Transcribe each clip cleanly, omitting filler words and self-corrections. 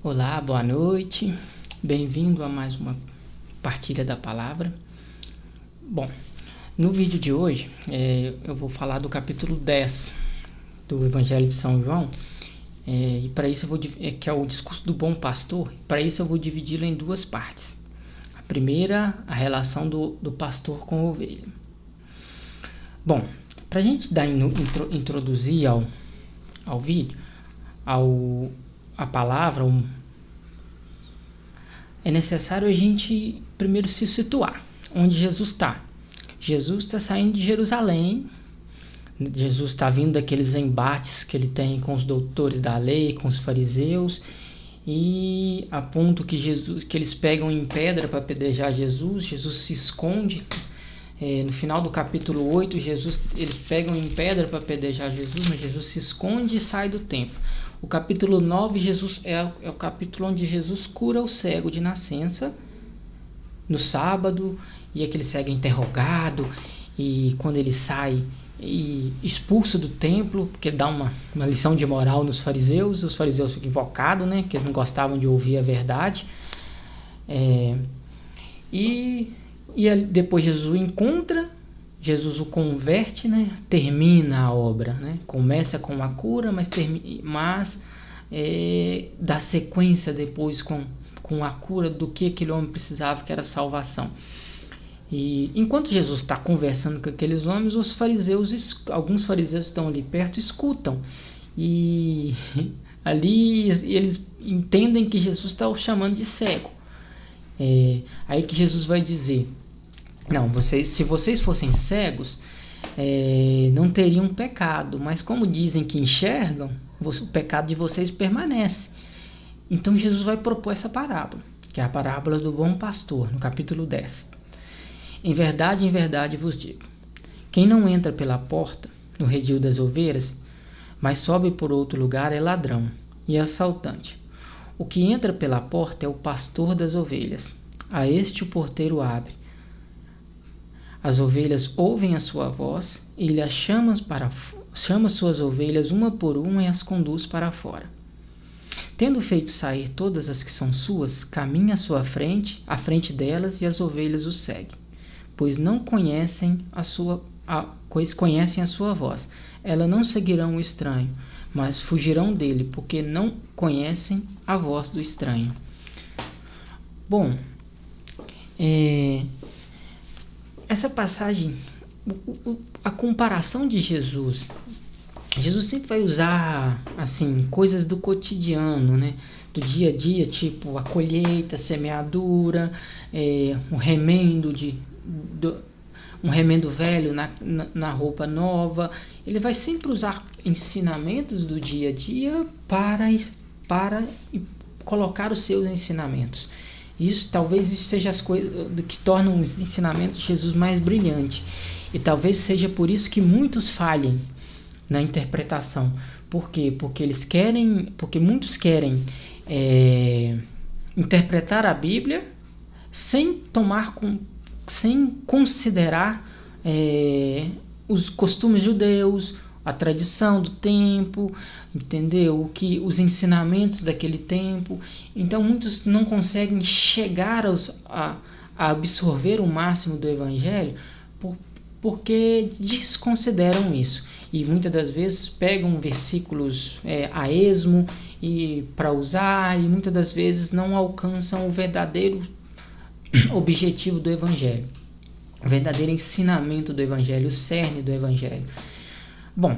Olá, boa noite, bem-vindo a mais uma partilha da palavra. Bom, no vídeo de hoje eu vou falar do capítulo 10 do Evangelho de São João, e para isso que é o discurso do bom pastor. Para isso eu vou dividi-lo em duas partes. A primeira, a relação do pastor com a ovelha. Bom, para a gente introduzir ao vídeo, a palavra, é necessário a gente primeiro se situar onde Jesus está. Jesus está saindo de Jerusalém. Jesus está vindo daqueles embates que ele tem com os doutores da lei, com os fariseus, e a ponto que eles pegam em pedra para apedrejar Jesus. Jesus se esconde. No final do capítulo 8, eles pegam em pedra para apedrejar Jesus, mas Jesus se esconde e sai do templo. O capítulo 9 é o capítulo onde Jesus cura o cego de nascença no sábado, e aquele cego é interrogado, e quando ele sai expulso do templo, porque dá uma lição de moral nos fariseus. Os fariseus ficam invocados, que eles não gostavam de ouvir a verdade. Depois Jesus o converte, termina a obra, começa com a cura, mas dá sequência depois com a cura do que aquele homem precisava, que era salvação. E enquanto Jesus está conversando com aqueles homens, alguns fariseus estão ali perto, escutam, e ali eles entendem que Jesus está o chamando de cego. Aí que Jesus vai dizer: não, se vocês fossem cegos, não teriam pecado, mas como dizem que enxergam, o pecado de vocês permanece. Então Jesus vai propor essa parábola, que é a parábola do bom pastor, no capítulo 10. Em verdade vos digo, quem não entra pela porta no redil das ovelhas, mas sobe por outro lugar, é ladrão e assaltante. O que entra pela porta é o pastor das ovelhas. A este o porteiro abre. As ovelhas ouvem a sua voz, e ele as chama suas ovelhas uma por uma e as conduz para fora. Tendo feito sair todas as que são suas, caminha à frente delas, e as ovelhas o seguem, pois conhecem a sua voz. Elas não seguirão o estranho, mas fugirão dele, porque não conhecem a voz do estranho. Bom, essa passagem, a comparação de Jesus sempre vai usar assim coisas do cotidiano, do dia a dia, tipo a colheita, a semeadura, um remendo velho na roupa nova. Ele vai sempre usar ensinamentos do dia a dia para colocar os seus ensinamentos. Talvez isso seja as coisas que tornam os ensinamentos de Jesus mais brilhantes. E talvez seja por isso que muitos falhem na interpretação. Por quê? Porque muitos querem interpretar a Bíblia sem considerar os costumes judeus, a tradição do tempo, entendeu? Os ensinamentos daquele tempo. Então muitos não conseguem chegar a absorver o máximo do Evangelho porque desconsideram isso. E muitas das vezes pegam versículos a esmo para usar, e muitas das vezes não alcançam o verdadeiro objetivo do Evangelho, o verdadeiro ensinamento do Evangelho, o cerne do Evangelho. Bom,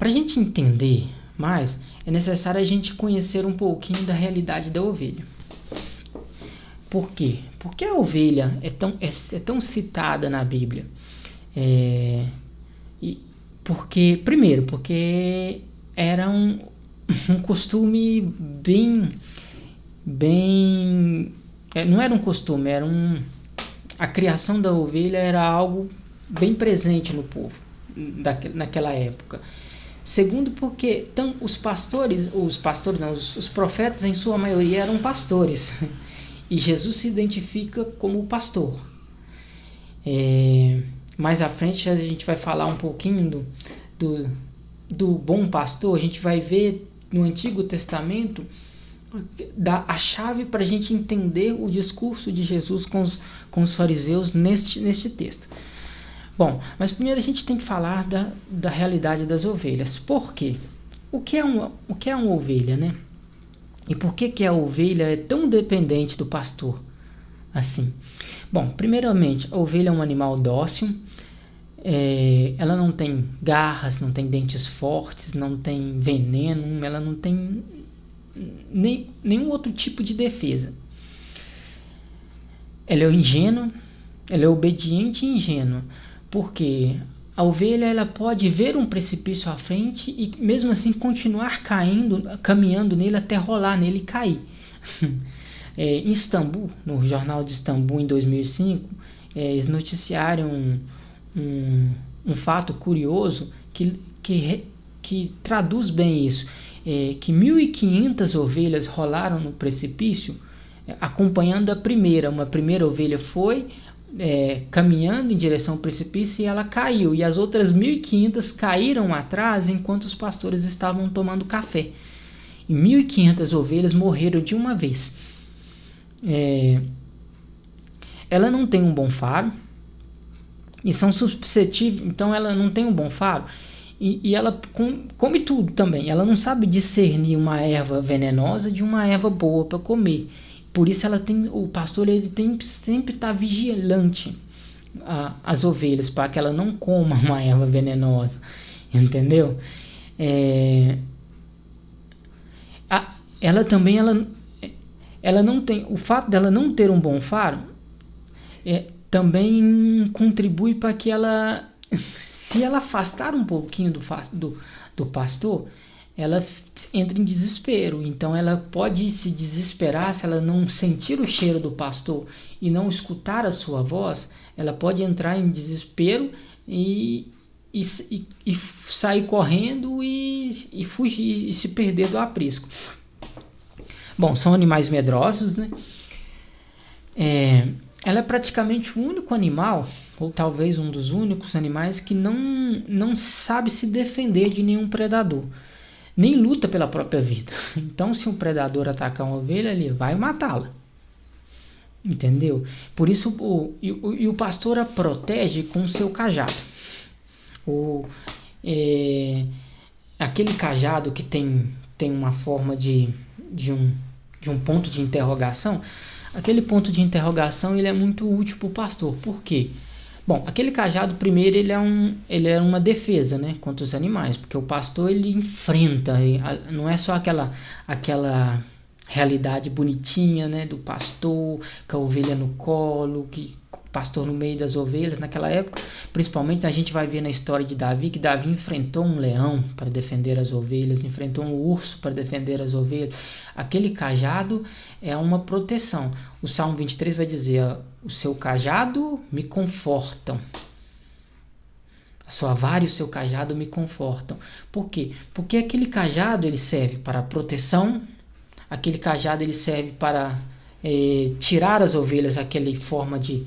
para a gente entender mais, é necessário a gente conhecer um pouquinho da realidade da ovelha. Por quê? Porque a ovelha é tão citada na Bíblia? Porque era um costume não era um costume, a criação da ovelha era algo bem presente no povo naquela época. Segundo, porque os profetas em sua maioria eram pastores, e Jesus se identifica como o pastor. Mais à frente a gente vai falar um pouquinho do bom pastor. A gente vai ver no Antigo Testamento dá a chave para a gente entender o discurso de Jesus com os fariseus neste texto. Bom, mas primeiro a gente tem que falar da realidade das ovelhas. Por quê? O que é uma ovelha, né? E por que a ovelha é tão dependente do pastor assim? Bom, primeiramente, a ovelha é um animal dócil, ela não tem garras, não tem dentes fortes, não tem veneno, ela não tem nenhum outro tipo de defesa. Ela é ingênua, ela é obediente e ingênua, porque a ovelha ela pode ver um precipício à frente e mesmo assim continuar caminhando nele até rolar nele e cair. Em Istambul, no jornal de Istambul em 2005, eles noticiaram um fato curioso que traduz bem isso. Que 1.500 ovelhas rolaram no precipício acompanhando uma primeira ovelha foi caminhando em direção ao precipício e ela caiu, e as outras 1.500 caíram atrás enquanto os pastores estavam tomando café, e 1.500 ovelhas morreram de uma vez. Ela não tem um bom faro e são suscetíveis, então ela não tem um bom faro e ela come tudo também. Ela não sabe discernir uma erva venenosa de uma erva boa para comer. Por isso o pastor ele tem que sempre estar vigilante as ovelhas para que ela não coma uma erva venenosa, entendeu? Ela também ela não tem, o fato dela não ter um bom faro também contribui para que ela, se ela afastar um pouquinho do pastor, ela entra em desespero. Então ela pode se desesperar se ela não sentir o cheiro do pastor e não escutar a sua voz. Ela pode entrar em desespero e sair correndo e fugir e se perder do aprisco. Bom, são animais medrosos, né? Ela é praticamente o único animal, ou talvez um dos únicos animais que não sabe se defender de nenhum predador, nem luta pela própria vida. Então, se um predador atacar uma ovelha, ele vai matá-la, entendeu? Por isso, o pastor a protege com o seu cajado. Aquele cajado que tem uma forma de um ponto de interrogação. Aquele ponto de interrogação ele é muito útil para o pastor. Por quê? Bom, aquele cajado, primeiro, ele é uma defesa, né, contra os animais, porque o pastor ele enfrenta, não é só aquela realidade bonitinha, né, do pastor com a ovelha no colo, o pastor no meio das ovelhas. Naquela época, principalmente, a gente vai ver na história de Davi, que Davi enfrentou um leão para defender as ovelhas, enfrentou um urso para defender as ovelhas. Aquele cajado é uma proteção. O Salmo 23 vai dizer: o seu cajado me confortam. A sua vara e o seu cajado me confortam. Por quê? Porque aquele cajado ele serve para proteção, aquele cajado ele serve para tirar as ovelhas, aquela forma de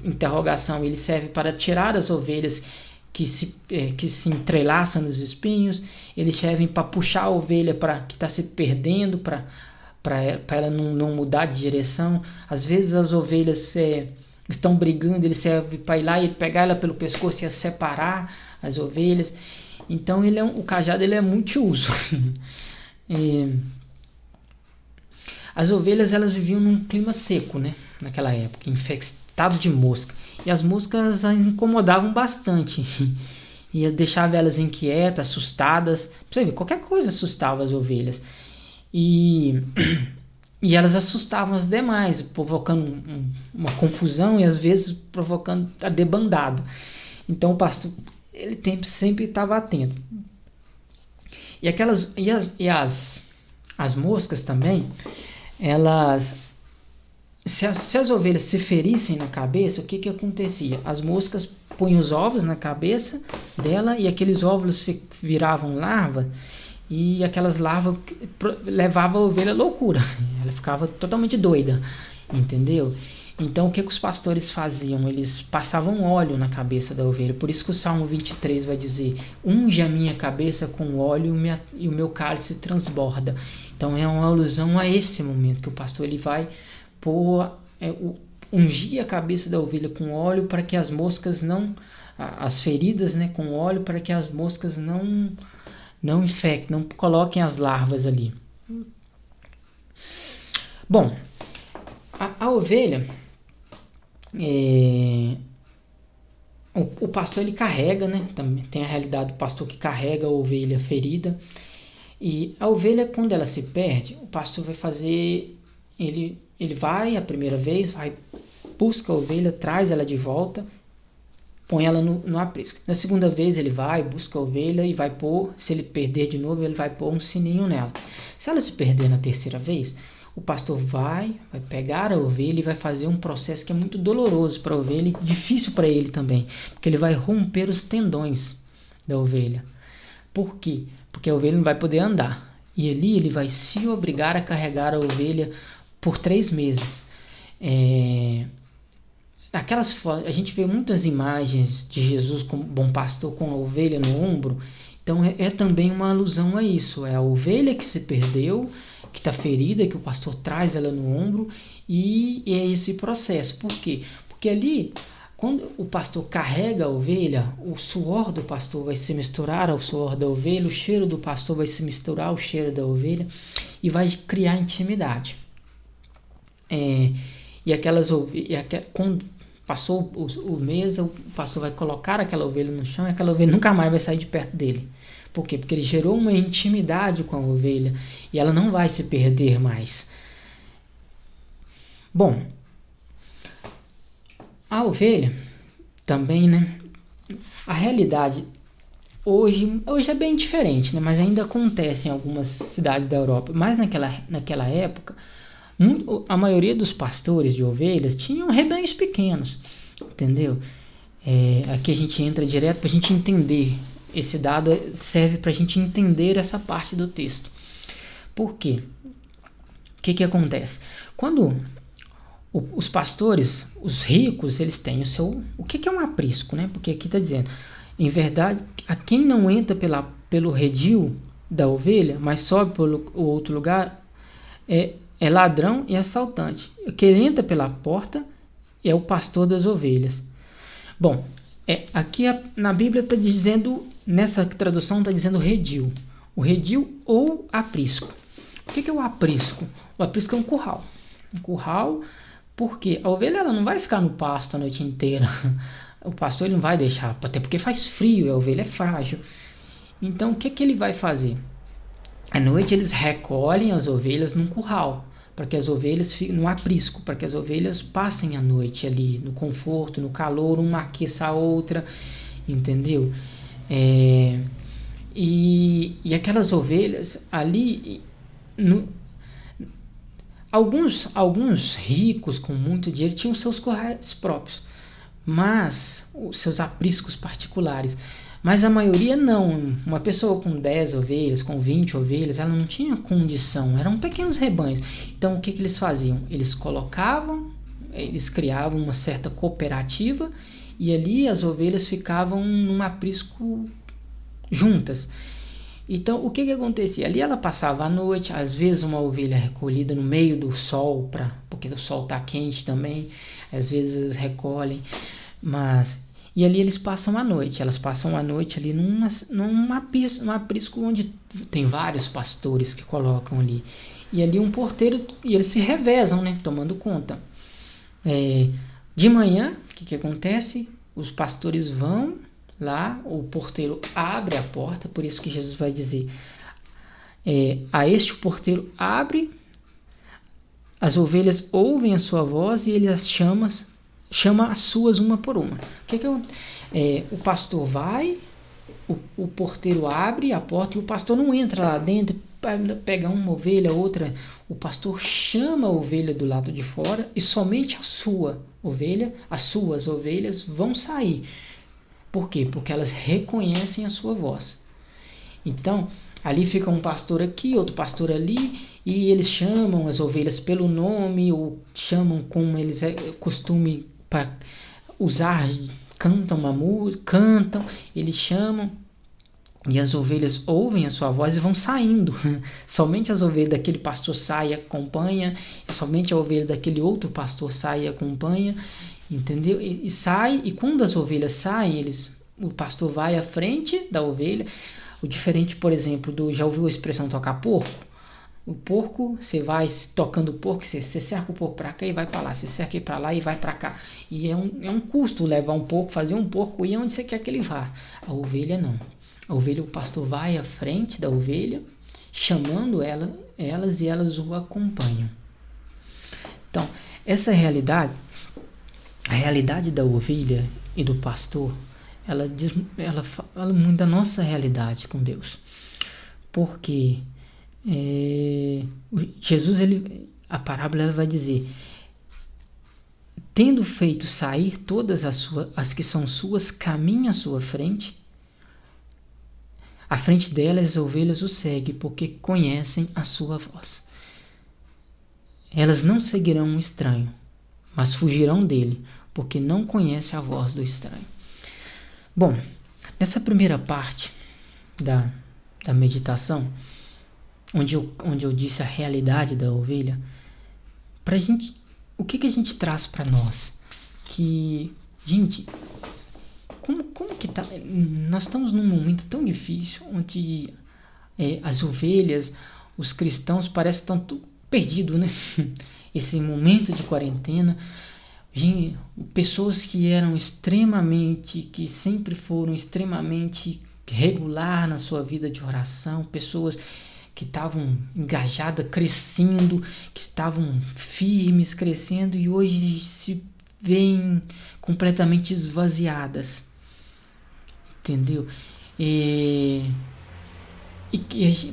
interrogação, ele serve para tirar as ovelhas que se entrelaçam nos espinhos, eles servem para puxar a ovelha que está se perdendo, para ela não mudar de direção. Às vezes as ovelhas estão brigando, ele serve para ir lá e pegar ela pelo pescoço e separar as ovelhas. Então o cajado ele é multiuso. As ovelhas elas viviam num clima seco, né, naquela época, infestado de mosca. E as moscas as incomodavam bastante. E deixava elas inquietas, assustadas. Pra você ver, qualquer coisa assustava as ovelhas. E elas assustavam as demais, provocando uma confusão e às vezes provocando a debandada. Então o pastor ele sempre estava atento. E as moscas também, elas, se as ovelhas se ferissem na cabeça, o que acontecia? As moscas punham os ovos na cabeça dela e aqueles óvulos viravam larva, e aquelas larvas levavam a ovelha à loucura. Ela ficava totalmente doida, entendeu? Então, o que os pastores faziam? Eles passavam óleo na cabeça da ovelha. Por isso que o Salmo 23 vai dizer: unge a minha cabeça com óleo e o meu cálice transborda. Então, é uma alusão a esse momento que o pastor ele vai ungir a cabeça da ovelha com óleo para que as moscas não... as feridas, né, com óleo, para que as moscas não infectem, não coloquem as larvas ali. Bom, a ovelha... O pastor ele carrega, né? Também tem a realidade do pastor que carrega a ovelha ferida. E a ovelha, quando ela se perde, o pastor vai fazer... Ele vai a primeira vez, busca a ovelha, traz ela de volta, põe ela no aprisco. Na segunda vez ele vai, busca a ovelha e vai pôr... Se ele perder de novo, ele vai pôr um sininho nela. Se ela se perder na terceira vez... O pastor vai pegar a ovelha e vai fazer um processo que é muito doloroso para a ovelha e difícil para ele também, porque ele vai romper os tendões da ovelha. Por quê? Porque a ovelha não vai poder andar. E ali ele vai se obrigar a carregar a ovelha por 3 meses. A gente vê muitas imagens de Jesus como bom pastor com a ovelha no ombro. Então é também uma alusão a isso. É a ovelha que se perdeu, que está ferida, que o pastor traz ela no ombro, e é esse processo. Por quê? Porque ali, quando o pastor carrega a ovelha, o suor do pastor vai se misturar ao suor da ovelha, o cheiro do pastor vai se misturar ao cheiro da ovelha, e vai criar intimidade. Quando passou o mês, o pastor vai colocar aquela ovelha no chão, e aquela ovelha nunca mais vai sair de perto dele. Por quê? Porque ele gerou uma intimidade com a ovelha e ela não vai se perder mais. Bom, a ovelha também, né? A realidade hoje é bem diferente, né? Mas ainda acontece em algumas cidades da Europa. Mas naquela época, a maioria dos pastores de ovelhas tinham rebanhos pequenos, entendeu? Aqui a gente entra direto para a gente entender. Esse dado serve para a gente entender essa parte do texto. Por quê? O que acontece? Quando os pastores, os ricos, eles têm o seu... O que é um aprisco, né? Porque aqui está dizendo, em verdade, a quem não entra pelo redil da ovelha, mas sobe pelo outro lugar, é ladrão e assaltante. Quem entra pela porta é o pastor das ovelhas. Bom, aqui na Bíblia está dizendo... Nessa tradução está dizendo redil. O redil ou aprisco. O que é o aprisco? O aprisco é um curral. Um curral, porque a ovelha ela não vai ficar no pasto a noite inteira. O pastor ele não vai deixar, até porque faz frio e a ovelha é frágil. Então o que ele vai fazer? À noite eles recolhem as ovelhas num curral, para que as ovelhas fiquem no aprisco, para que as ovelhas passem a noite ali no conforto, no calor, uma aqueça a outra, entendeu? E aquelas ovelhas ali, alguns ricos com muito dinheiro tinham seus currais próprios, mas os seus apriscos particulares, mas a maioria não. Uma pessoa com 10 ovelhas, com 20 ovelhas, ela não tinha condição, eram pequenos rebanhos. Então o que eles faziam? Eles criavam uma certa cooperativa, e ali as ovelhas ficavam num aprisco juntas. Então o que acontecia? Ali ela passava a noite, às vezes uma ovelha recolhida no meio do sol, porque o sol está quente também, às vezes eles recolhem, e ali eles passam a noite. Elas passam a noite ali num aprisco onde tem vários pastores que colocam ali, e ali um porteiro, e eles se revezam, né, tomando conta. De manhã, o que acontece? Os pastores vão lá, o porteiro abre a porta, por isso que Jesus vai dizer, a este o porteiro abre, as ovelhas ouvem a sua voz e ele as chama as suas uma por uma. O pastor vai, o porteiro abre a porta e o pastor não entra lá dentro, pega uma ovelha, outra. O pastor chama a ovelha do lado de fora e somente as suas ovelhas vão sair. Por quê? Porque elas reconhecem a sua voz. Então, Ali fica um pastor aqui, outro pastor ali, e eles chamam as ovelhas pelo nome, ou chamam como eles costume para usar, cantam uma música, eles chamam, e as ovelhas ouvem a sua voz e vão saindo. Somente as ovelhas daquele pastor sai e acompanha, e somente a ovelha daquele outro pastor sai e acompanha, entendeu? E sai, e quando as ovelhas saem, o pastor vai à frente da ovelha. O diferente, por exemplo, já ouviu a expressão tocar porco? O porco, você vai tocando o porco, você cerca o porco para cá e vai para lá, você cerca para lá e vai para cá. E é um custo levar um porco, fazer um porco ir onde você quer que ele vá. A ovelha não. A ovelha, o pastor vai à frente da ovelha, chamando elas e elas o acompanham. Então, essa realidade, a realidade da ovelha e do pastor, ela fala muito da nossa realidade com Deus. Porque Jesus, a parábola ela vai dizer: tendo feito sair todas as que são suas, caminha à sua frente. À frente delas, as ovelhas o seguem, porque conhecem a sua voz. Elas não seguirão um estranho, mas fugirão dele, porque não conhecem a voz do estranho. Bom, nessa primeira parte da meditação, onde eu disse a realidade da ovelha, pra gente, o que a gente traz para nós? Que, gente, como que tá? Nós estamos num momento tão difícil, onde as ovelhas, os cristãos parecem que estão tudo perdidos, né? Esse momento de quarentena, gente, pessoas que que sempre foram extremamente regular na sua vida de oração, pessoas que estavam engajadas, crescendo, que estavam firmes, crescendo, e hoje se veem completamente esvaziadas, entendeu?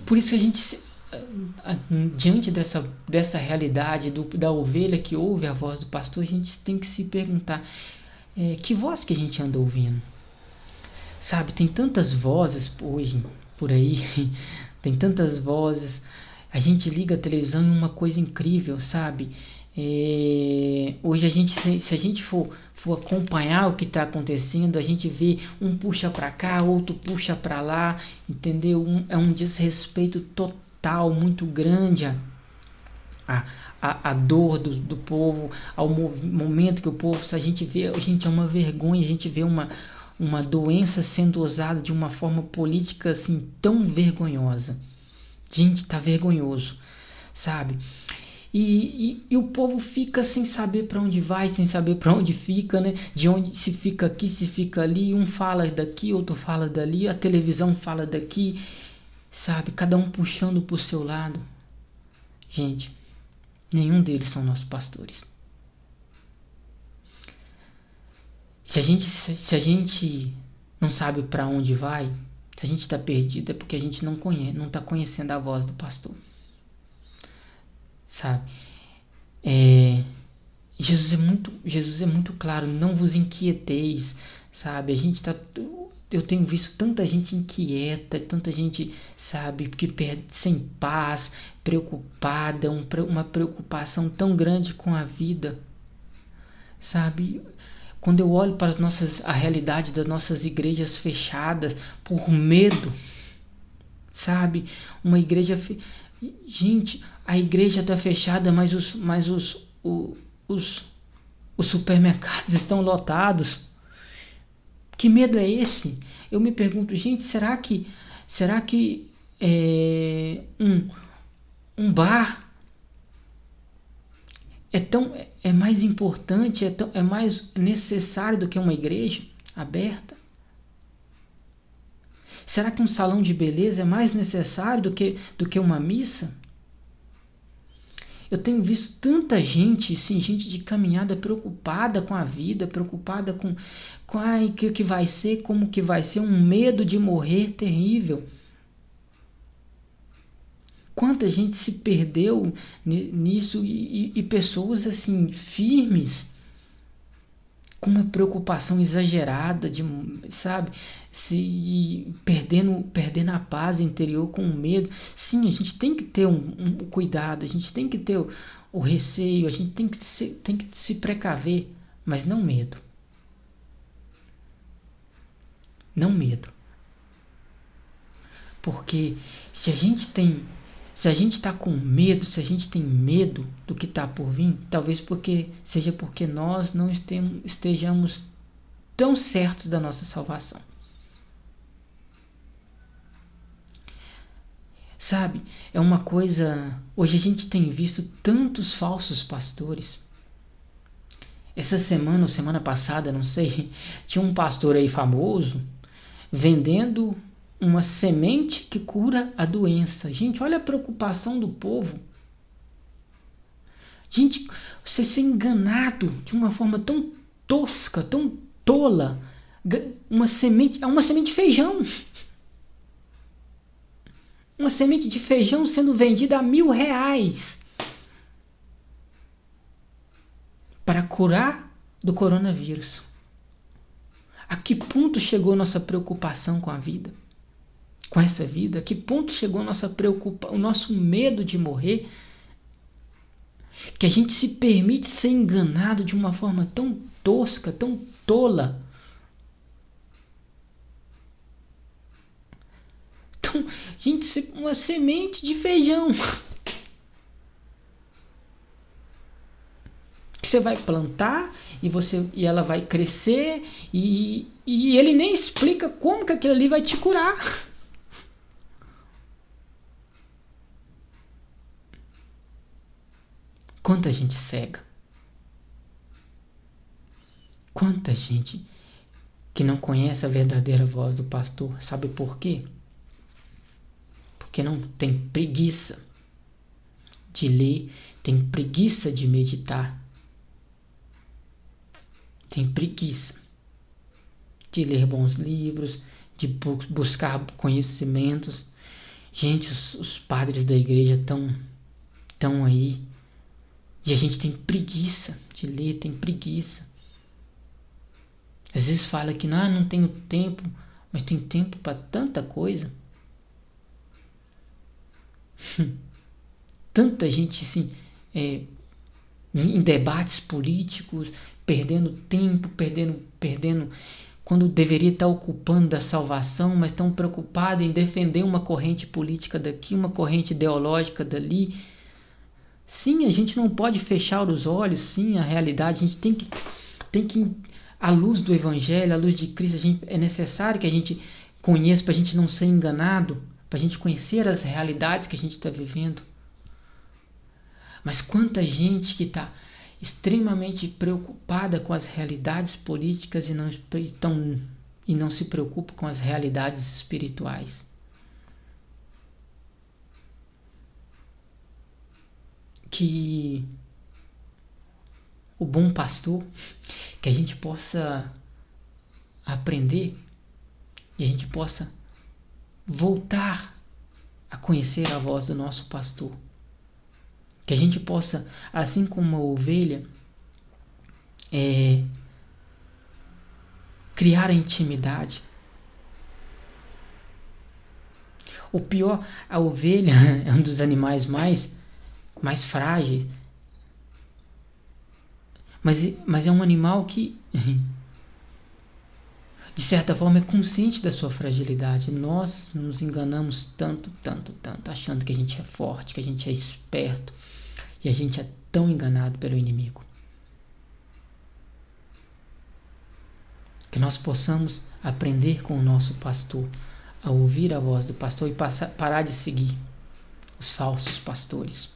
Por isso que a gente, diante dessa realidade da ovelha que ouve a voz do pastor, a gente tem que se perguntar, que voz que a gente anda ouvindo? Sabe, tem tantas vozes hoje por aí, tem tantas vozes, a gente liga a televisão e uma coisa incrível, sabe? Hoje se a gente for acompanhar o que está acontecendo, a gente vê um puxa para cá, outro puxa para lá, entendeu? É um desrespeito total, muito grande a dor do povo, ao momento que o povo, se a gente vê, gente, é uma vergonha, a gente vê uma doença sendo usada de uma forma política assim tão vergonhosa. Gente, tá vergonhoso, sabe? E o povo fica sem saber para onde vai, sem saber para onde fica, né? De onde se fica aqui, se fica ali, um fala daqui, outro fala dali, a televisão fala daqui, sabe? Cada um puxando pro seu lado. Gente, nenhum deles são nossos pastores. Se a gente não sabe para onde vai, se a gente está perdido, é porque a gente não está conhecendo a voz do pastor. Sabe? Jesus é muito claro, não vos inquieteis, sabe? Eu tenho visto tanta gente inquieta, tanta gente, sabe, que sem paz, preocupada, uma preocupação tão grande com a vida, sabe? Quando eu olho para a realidade das nossas igrejas fechadas por medo, sabe? Uma igreja... Gente, a igreja está fechada, mas os supermercados estão lotados. Que medo é esse? Eu me pergunto, gente, será que um bar é mais importante, é mais necessário do que uma igreja aberta? Será que um salão de beleza é mais necessário do que uma missa? Eu tenho visto tanta gente, sim, gente de caminhada preocupada com a vida, preocupada com o que vai ser, como que vai ser, um medo de morrer terrível. Quanta gente se perdeu nisso, e pessoas assim firmes, com uma preocupação exagerada, sabe? Se perdendo a paz interior com o medo. Sim, a gente tem que ter um cuidado, a gente tem que ter o receio, a gente tem que se precaver, mas não medo. Não medo. Porque se a gente está com medo, se a gente tem medo do que está por vir, talvez seja porque nós não estejamos tão certos da nossa salvação. Sabe, é uma coisa... Hoje a gente tem visto tantos falsos pastores. Essa semana ou semana passada, não sei, tinha um pastor aí famoso vendendo uma semente que cura a doença. Gente, olha a preocupação do povo. Gente, você ser enganado de uma forma tão tosca, tão tola. Uma semente de feijão. Uma semente de feijão sendo vendida a R$1.000 para curar do coronavírus. A que ponto chegou nossa preocupação com a vida? Com essa vida? A que ponto chegou o nosso medo de morrer? Que a gente se permite ser enganado de uma forma tão tosca, tão tola. Então, gente, uma semente de feijão que você vai plantar e ela vai crescer e ele nem explica como que aquilo ali vai te curar. Quanta gente cega. Quanta gente que não conhece a verdadeira voz do pastor. Sabe por quê? Porque não tem preguiça de ler, tem preguiça de meditar, tem preguiça de ler bons livros, de buscar conhecimentos. Gente, os padres da igreja estão aí e a gente tem preguiça de ler, tem preguiça. Às vezes fala que não tenho tempo, mas tem tempo para tanta coisa. Tanta gente assim, em debates políticos, perdendo tempo, perdendo quando deveria estar ocupando da salvação, mas estão preocupados em defender uma corrente política daqui, uma corrente ideológica dali. Sim, a gente não pode fechar os olhos, sim, a realidade, a gente tem que à luz do Evangelho, à luz de Cristo, é necessário que a gente conheça para a gente não ser enganado, para a gente conhecer as realidades que a gente está vivendo. Mas quanta gente que está extremamente preocupada com as realidades políticas e não se preocupa com as realidades espirituais. Que o bom pastor, que a gente possa aprender e a gente possa voltar a conhecer a voz do nosso pastor. Que a gente possa, assim como uma ovelha, criar a intimidade. O pior, a ovelha é um dos animais mais frágeis. Mas é um animal que, de certa forma, é consciente da sua fragilidade. Nós nos enganamos tanto, achando que a gente é forte, que a gente é esperto. E a gente é tão enganado pelo inimigo. Que nós possamos aprender com o nosso pastor, a ouvir a voz do pastor e parar de seguir os falsos pastores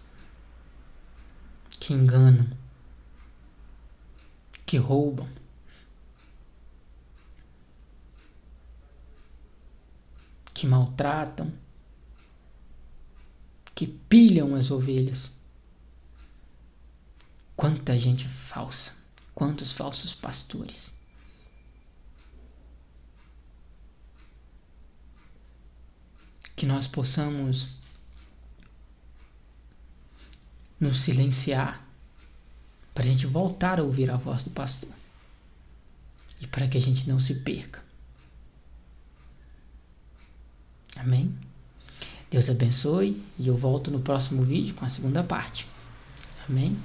que enganam, que roubam, que maltratam, que pilham as ovelhas. Quanta gente falsa, quantos falsos pastores. Que nós possamos nos silenciar para a gente voltar a ouvir a voz do pastor. e para que a gente não se perca. Amém? Deus abençoe e eu volto no próximo vídeo com a segunda parte. Amém?